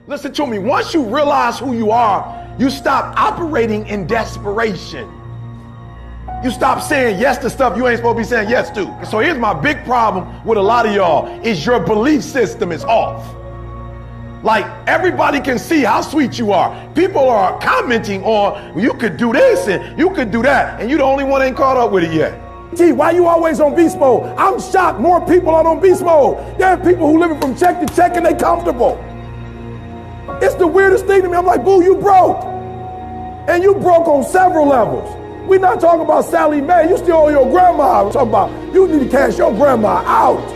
Listen to me. Once you realize who you are, you stop operating in desperation. You stop saying yes to stuff you ain't supposed to be saying yes to. So here's my big problem with a lot of y'all is your belief system is off. Like, everybody can see how sweet you are. People are commenting on, well, you could do this and you could do that, and you the only one ain't caught up with it yet. Gee, why you always on beast mode? I'm shocked more people are on beast mode. There are people who living from check to check and they comfortable. It's the weirdest thing to me. I'm like, boo, you broke. And you broke on several levels. We're not talking about Sally Mae. You still owe your grandma. We're talking about you need to cash your grandma out.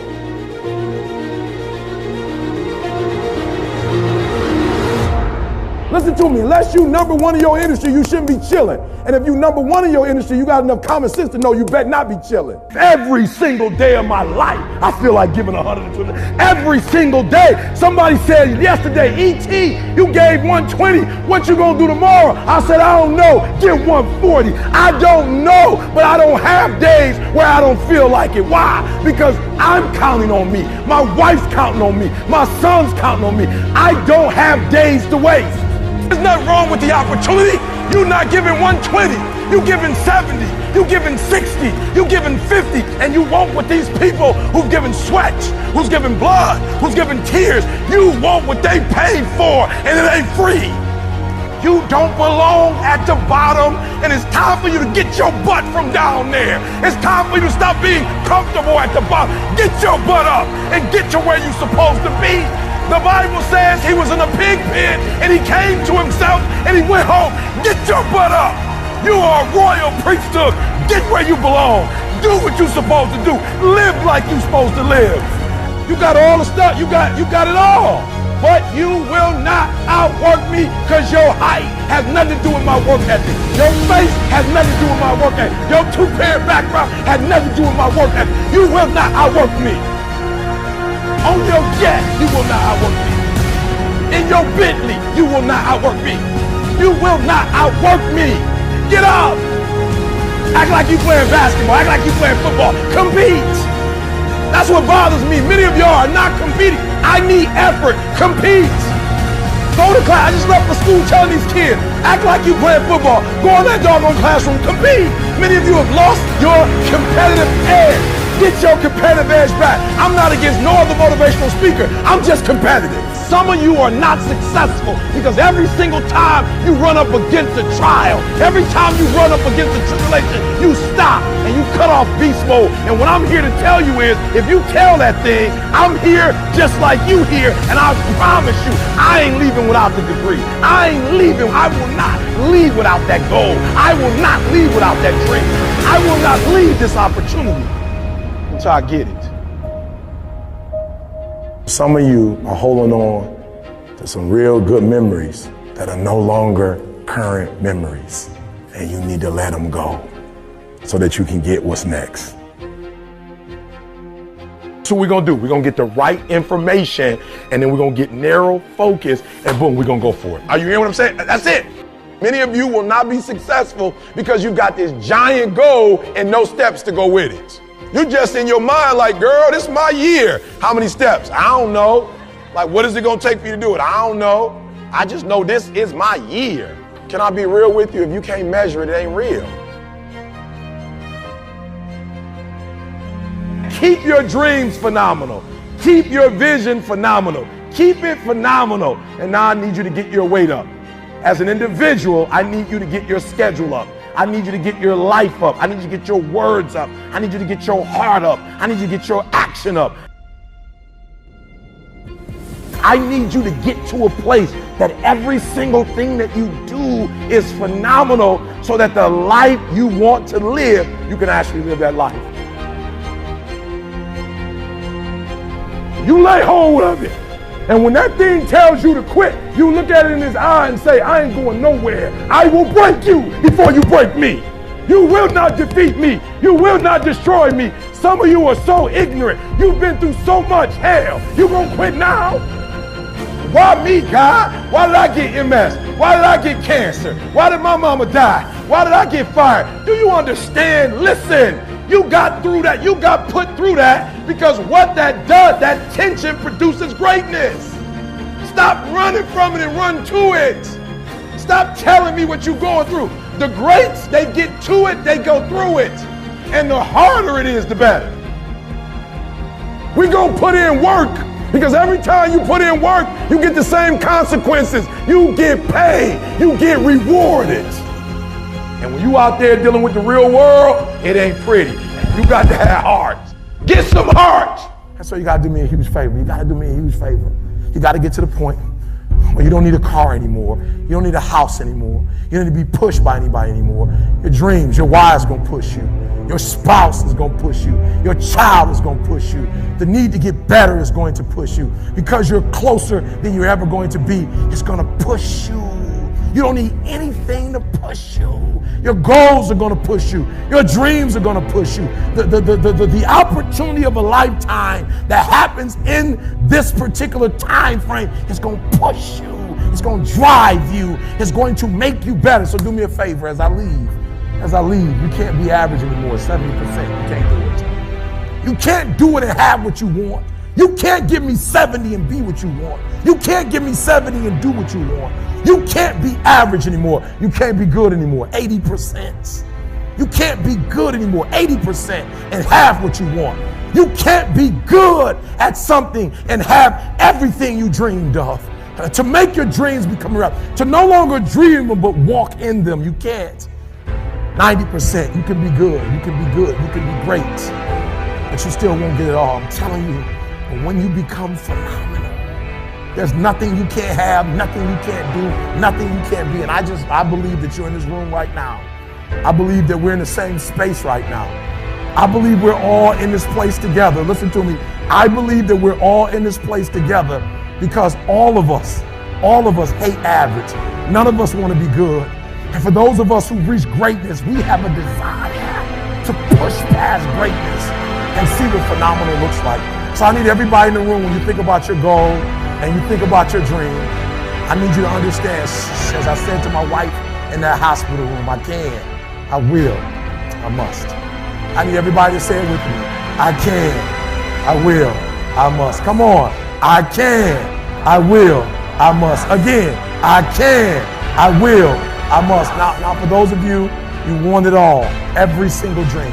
Listen to me, unless you number one in your industry, you shouldn't be chilling. And if you number one in your industry, you got enough common sense to know you better not be chilling. Every single day of my life, I feel like giving 120. Every single day. Somebody said yesterday, E.T., you gave 120. What you gonna do tomorrow? I said, I don't know. Give 140. I don't know, but I don't have days where I don't feel like it. Why? Because I'm counting on me. My wife's counting on me. My son's counting on me. I don't have days to waste. There's nothing wrong with the opportunity. You're not giving 120. You're giving 70. You're giving 60. You're giving 50. And you want what these people who've given sweat, who's given blood, who's given tears, you want what they paid for, and it ain't free. You don't belong at the bottom, and it's time for you to get your butt from down there. It's time for you to stop being comfortable at the bottom. Get your butt up and get to where you're supposed to be. The Bible says he was in a pig pen and he came to himself and he went home. Get your butt up. You are a royal priesthood. Get where you belong. Do what you're supposed to do. Live like you're supposed to live. You got all the stuff. You got it all. But you will not outwork me because your height has nothing to do with my work ethic. Your face has nothing to do with my work ethic. Your two-parent background has nothing to do with my work ethic. You will not outwork me. On your jet, you will not outwork me. In your Bentley, you will not outwork me. You will not outwork me. Get up. Act like you playing basketball. Act like you playing football. Compete. That's what bothers me. Many of y'all are not competing. I need effort. Compete. Go to class. I just left for school telling these kids, act like you playing football. Go in that doggone classroom. Compete. Many of you have lost your competitive edge. Get your competitive edge back. I'm not against no other motivational speaker. I'm just competitive. Some of you are not successful because every single time you run up against a trial, every time you run up against a tribulation, you stop and you cut off beast mode. And what I'm here to tell you is, if you tell that thing, I'm here just like you here, and I promise you, I ain't leaving without the degree. I ain't leaving. I will not leave without that goal. I will not leave without that dream. I will not leave this opportunity until I get it. Some of you are holding on to some real good memories that are no longer current memories, and you need to let them go so that you can get what's next. So we're gonna do, we're gonna get the right information, and then we're gonna get narrow focus, and boom, we're gonna go for it. Are you hearing what I'm saying? That's it. Many of you will not be successful because you got this giant goal and no steps to go with it. You're just in your mind like, girl, this is my year. How many steps? I don't know. Like, what is it gonna take for you to do it? I don't know. I just know this is my year. Can I be real with you? If you can't measure it, it ain't real. Keep your dreams phenomenal. Keep your vision phenomenal. Keep it phenomenal. And now I need you to get your weight up. As an individual, I need you to get your schedule up. I need you to get your life up. I need you to get your words up. I need you to get your heart up. I need you to get your action up. I need you to get to a place that every single thing that you do is phenomenal so that the life you want to live, you can actually live that life. You lay hold of it. And when that thing tells you to quit, you look at it in his eye and say, I ain't going nowhere. I will break you before you break me. You will not defeat me. You will not destroy me. Some of you are so ignorant. You've been through so much hell. You gonna quit now? Why me, God? Why did I get MS? Why did I get cancer? Why did my mama die? Why did I get fired? Do you understand? Listen. You got through that. You got put through that because what that does, that tension produces greatness. Stop running from it and run to it. Stop telling me what you're going through. The greats, they get to it, they go through it. And the harder it is, the better. We gonna put in work, because every time you put in work, you get the same consequences. You get paid, you get rewarded. And when you out there dealing with the real world, it ain't pretty. You got to have heart. Get some heart. And so you gotta do me a huge favor. You gotta do me a huge favor. You gotta get to the point where you don't need a car anymore. You don't need a house anymore. You don't need to be pushed by anybody anymore. Your dreams, your wife's gonna push you. Your spouse is gonna push you. Your child is gonna push you. The need to get better is going to push you. Because you're closer than you're ever going to be, it's gonna push you. You don't need anything to push you. Your goals are gonna push you. Your dreams are gonna push you. The opportunity of a lifetime that happens in this particular time frame is gonna push you. It's gonna drive you. It's going to make you better. So do me a favor as I leave. You can't be average anymore, 70%. You can't do it. You can't do it and have what you want. You can't give me 70 and be what you want. You can't give me 70 and do what you want. You can't be average anymore. You can't be good anymore, 80%. You can't be good anymore, 80% and have what you want. You can't be good at something and have everything you dreamed of. To make your dreams become real, to no longer dream them but walk in them, you can't. 90%, you can be good, you can be great, but you still won't get it all. I'm telling you, but when you become phenomenal, there's nothing you can't have, nothing you can't do, nothing you can't be. And I believe that you're in this room right now. I believe that we're in the same space right now. I believe we're all in this place together. Listen to me. I believe that we're all in this place together because all of us hate average. None of us want to be good. And for those of us who've reached greatness, we have a desire to push past greatness and see what phenomenal looks like. So I need everybody in the room, when you think about your goal and you think about your dream, I need you to understand, as I said to my wife in that hospital room, I can, I will, I must. I need everybody to say it with me. I can, I will, I must. Come on. I can, I will, I must. Again, I can, I will, I must. Now for those of you, you want it all. Every single dream,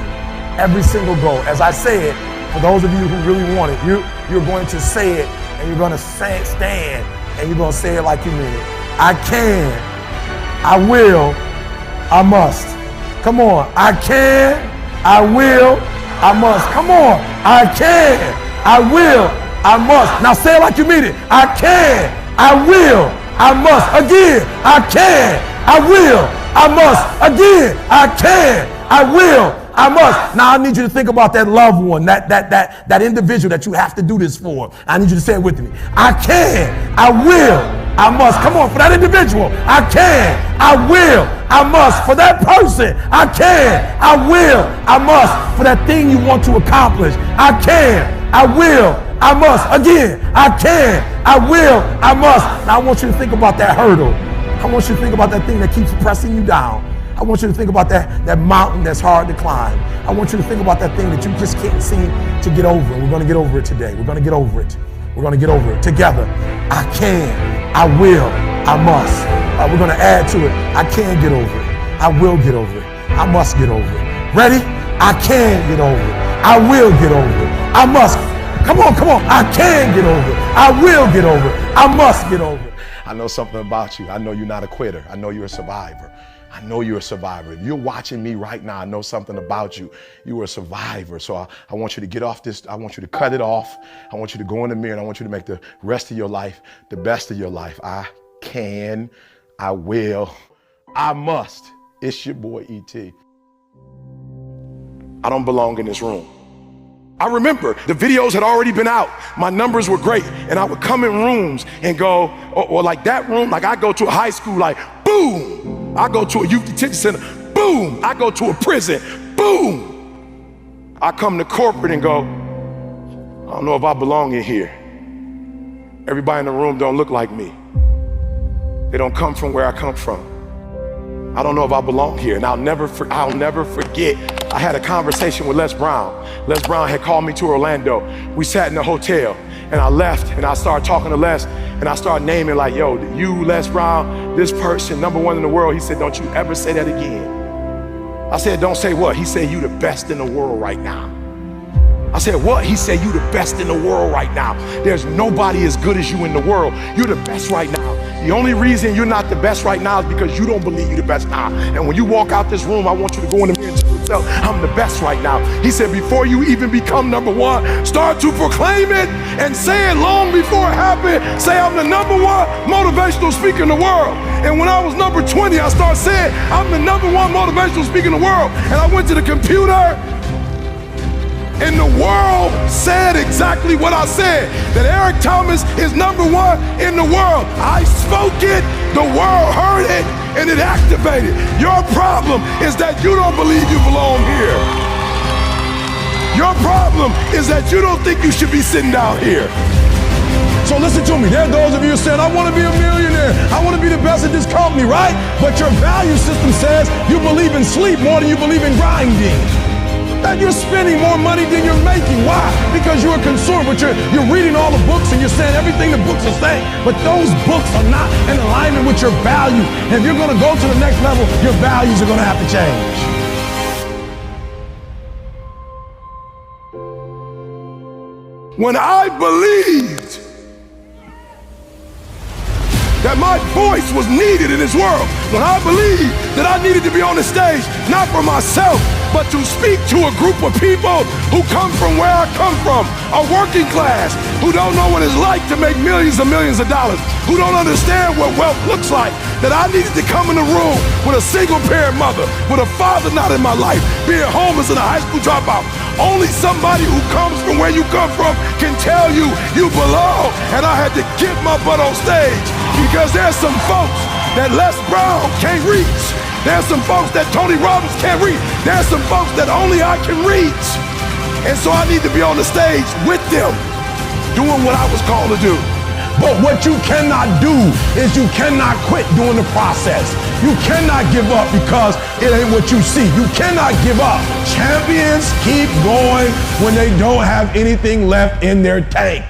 every single goal. As I said, for those of you who really want it, you're going to say it and you're going to stand and you're going to say it like you mean it. I can, I will, I must. Come on. I can, I will, I must. Come on. I can, I will, I must. Now say it like you mean it. I can, I will, I must. Again, I can, I will, I must. Again, I can, I will, I must. Now I need you to think about that loved one, that individual that you have to do this for. I need you to say it with me. I can, I will, I must. Come on, for that individual. I can, I will, I must. For that person, I can, I will, I must. For that thing you want to accomplish, I can, I will, I must. Again, I can, I will, I must. Now I want you to think about that hurdle. I want you to think about that thing that keeps pressing you down. I want you to think about that mountain that's hard to climb. I want you to think about that thing that you just can't seem to get over. And we're going to get over it today. We're going to get over it. We're going to get over it together. I can, I will, I must. We're going to add to it. I can get over it. I will get over it. I must get over it. Ready? I can get over it. I will get over it. I must. Come on, come on. I can get over it. I will get over it. I must get over it. I know something about you. I know you're not a quitter. I know you're a survivor. I know you're a survivor. If you're watching me right now, I know something about you. You are a survivor. So I want you to get off this. I want you to cut it off. I want you to go in the mirror and I want you to make the rest of your life the best of your life. I can, I will, I must. It's your boy E.T. I don't belong in this room. I remember the videos had already been out. My numbers were great. And I would come in rooms and go, or like that room, like I go to a high school, like boom. I go to a youth detention center, boom. I go to a prison, boom. I come to corporate and go, I don't know if I belong in here. Everybody in the room don't look like me. They don't come from where I come from. I don't know if I belong here. And I'll never forget, I had a conversation with Les Brown. Les Brown had called me to Orlando. We sat in a hotel and I left and I started talking to Les. And I started naming like, yo, you, Les Brown, this person, #1 in the world. He said, don't you ever say that again. I said, don't say what? He said, you the best in the world right now. I said, what? He said, you the best in the world right now. There's nobody as good as you in the world. You're the best right now. The only reason you're not the best right now is because you don't believe you're the best now. And when you walk out this room, I want you to go in the mirror and tell yourself, I'm the best right now. He said, before you even become #1, start to proclaim it and say it long before it happened. Say, I'm the #1 motivational speaker in the world. And when I was number 20, I started saying, I'm the #1 motivational speaker in the world. And I went to the computer, and the world said exactly what I said, that Eric Thomas is #1 in the world. I spoke it, the world heard it, and it activated. Your problem is that you don't believe you belong here. Your problem is that you don't think you should be sitting down here. So listen to me, there are those of you saying, I want to be a millionaire. I want to be the best at this company, right? But your value system says you believe in sleep more than you believe in grinding. That you're spending more money than you're making. Why? Because you're a consumer, but you're reading all the books and you're saying everything the books are saying, but those books are not in alignment with your value. And if you're going to go to the next level, your values are going to have to change. When I believed that my voice was needed in this world, when I believed that I needed to be on the stage, not for myself, but to speak to a group of people who come from where I come from, a working class, who don't know what it's like to make millions and millions of dollars, who don't understand what wealth looks like, that I needed to come in the room with a single parent mother, with a father not in my life, being homeless and a high school dropout. Only somebody who comes from where you come from can tell you you belong. And I had to get my butt on stage because there's some folks that Les Brown can't reach. There's some folks that Tony Robbins can't reach. There's some folks that only I can reach. And so I need to be on the stage with them, doing what I was called to do. But what you cannot do is you cannot quit during the process. You cannot give up because it ain't what you see. You cannot give up. Champions keep going when they don't have anything left in their tank.